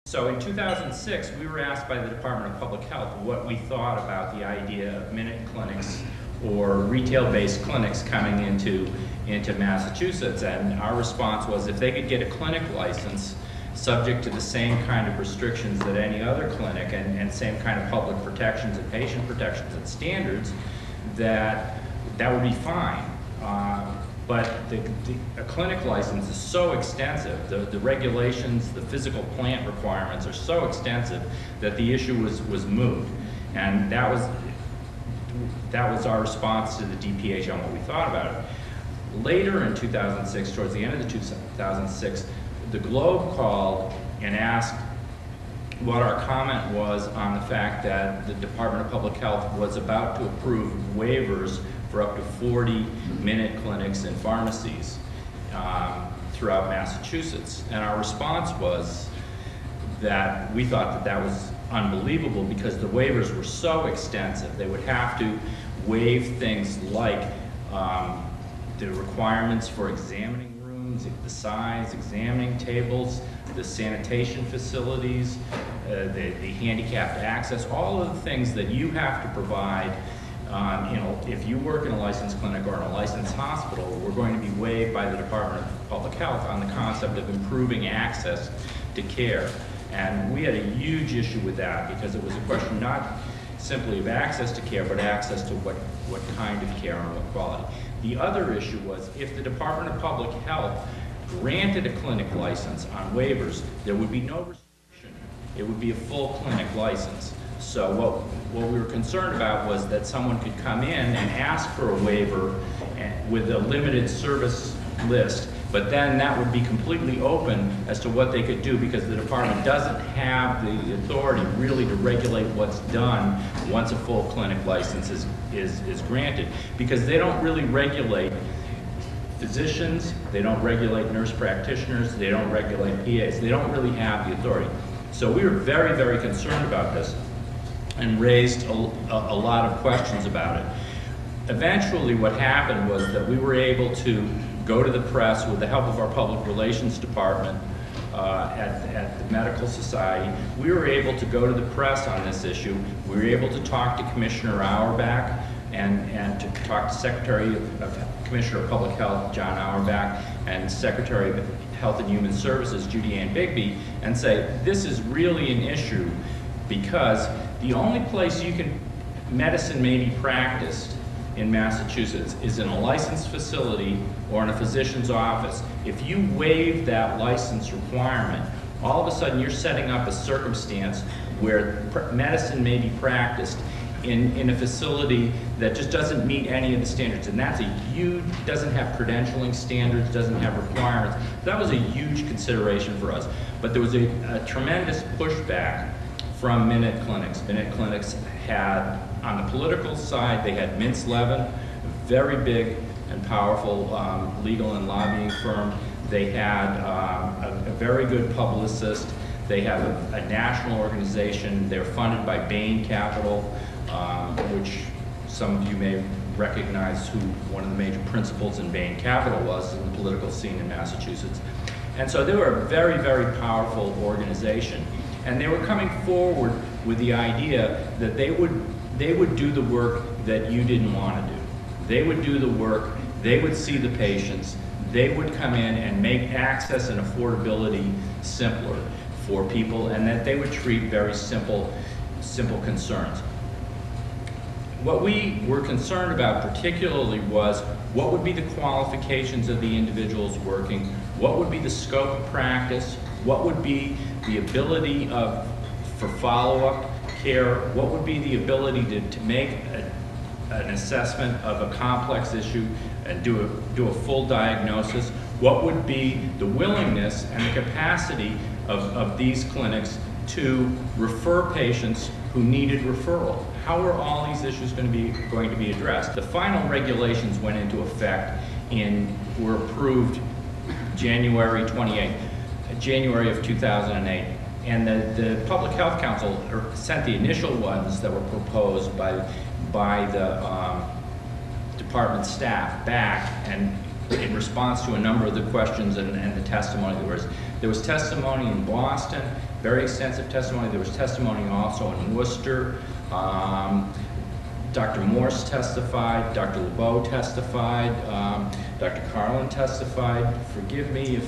So in 2006, we were asked by the Department of Public Health what we thought about the idea of minute clinics or retail-based clinics coming into Massachusetts, and our response was if they could get a clinic license subject to the same kind of restrictions that any other clinic and same kind of public protections and patient protections and standards, that would be fine. But a clinic license is so extensive, the regulations, the physical plant requirements are so extensive that the issue was moot. And that was our response to the DPH on what we thought about it. Later in 2006, towards the end of the 2006, the Globe called and asked what our comment was on the fact that the Department of Public Health was about to approve waivers for up to 40 minute clinics and pharmacies throughout Massachusetts. And our response was that we thought that was unbelievable because the waivers were so extensive. They would have to waive things like the requirements for examining rooms, the size, examining tables, the sanitation facilities, the handicapped access, all of the things that you have to provide. If you work in a licensed clinic or in a licensed hospital, we're going to be waived by the Department of Public Health on the concept of improving access to care. And we had a huge issue with that because it was a question not simply of access to care, but access to what kind of care and what quality. The other issue was if the Department of Public Health granted a clinic license on waivers, there would be no restriction. It would be a full clinic license. So what we were concerned about was that someone could come in and ask for a waiver with a limited service list, but then that would be completely open as to what they could do because the department doesn't have the authority really to regulate what's done once a full clinic license is granted, because they don't really regulate physicians, they don't regulate nurse practitioners, they don't regulate PAs, they don't really have the authority. So we were very, very concerned about this and raised a lot of questions about it. Eventually what happened was that we were able to go to the press with the help of our public relations department at the Medical Society. We were able to go to the press on this issue. We were able to talk to Commissioner Auerbach and to talk to Commissioner of Public Health, John Auerbach, and Secretary of Health and Human Services, Judy Ann Bigby, and say, this is really an issue because the only place medicine may be practiced in Massachusetts is in a licensed facility or in a physician's office. If you waive that license requirement, all of a sudden you're setting up a circumstance where medicine may be practiced in a facility that just doesn't meet any of the standards. And that's doesn't have credentialing standards, doesn't have requirements. That was a huge consideration for us. But there was a tremendous pushback from minute clinics. Minute clinics had, on the political side, they had Mintz Levin, a very big and powerful legal and lobbying firm. They had a very good publicist. They have a national organization. They're funded by Bain Capital, which some of you may recognize who one of the major principals in Bain Capital was in the political scene in Massachusetts. And so they were a very, very powerful organization. And they were coming forward with the idea that they would do the work that you didn't want to do. They would do the work, they would see the patients, they would come in and make access and affordability simpler for people, and that they would treat very simple concerns. What we were concerned about particularly was what would be the qualifications of the individuals working, what would be the scope of practice, what would be the ability for follow-up care, what would be the ability to make an assessment of a complex issue and do a full diagnosis, what would be the willingness and the capacity of these clinics to refer patients who needed referral. How are all these issues going to be addressed? The final regulations went into effect were approved January 28th. January of 2008, and the Public Health Council sent the initial ones that were proposed by the department staff back, and in response to a number of the questions and the testimony There was testimony in Boston, very extensive testimony. There was testimony also in Worcester. Dr. Morse testified, Dr. LeBeau testified, Dr. Carlin testified. Forgive me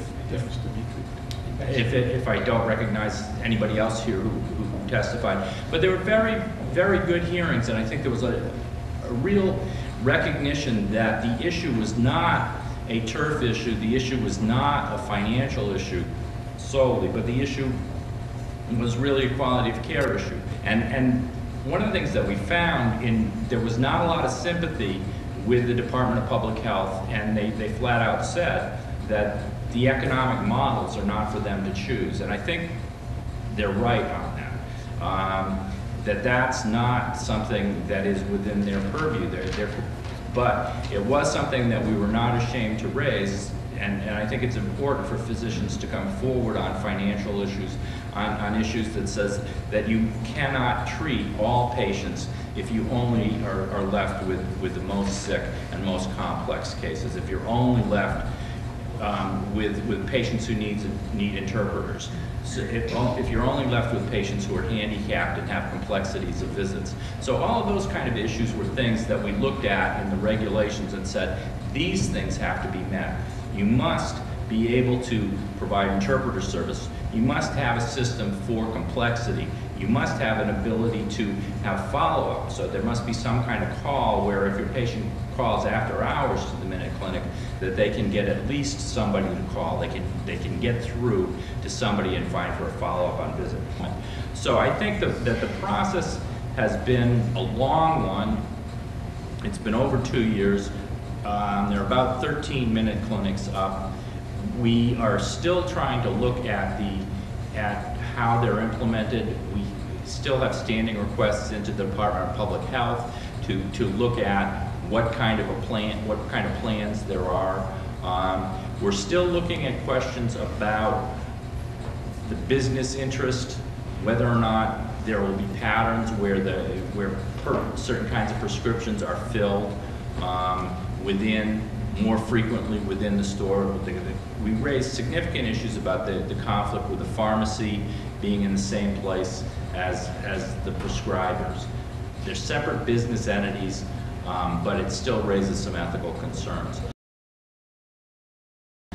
if I don't recognize anybody else here who testified. But they were very, very good hearings, and I think there was a real recognition that the issue was not a turf issue, the issue was not a financial issue solely, but the issue was really a quality of care issue. And one of the things that we found there was not a lot of sympathy with the Department of Public Health, and they flat out said that the economic models are not for them to choose. And I think they're right on that. That's not something that is within their purview. But it was something that we were not ashamed to raise, and I think it's important for physicians to come forward on financial issues, on issues that says that you cannot treat all patients if you only are left with the most sick and most complex cases, if you're only left with patients who need interpreters. So if you're only left with patients who are handicapped and have complexities of visits. So all of those kind of issues were things that we looked at in the regulations and said, these things have to be met. You must be able to provide interpreter service. You must have a system for complexity. You must have an ability to have follow-up. So there must be some kind of call where if your patient calls after hours to the Minute Clinic, that they can get at least somebody to call. They can get through to somebody and find for a follow-up on visit. So I think that the process has been a long one. It's been over 2 years. There are about 13 Minute Clinics up. We are still trying to look at how they're implemented. We still have standing requests into the Department of Public Health to look at what kind of plans there are. We're still looking at questions about the business interest, whether or not there will be patterns where certain kinds of prescriptions are filled more frequently within the store. We raised significant issues about the conflict with the pharmacy being in the same place as the prescribers. They're separate business entities, but it still raises some ethical concerns.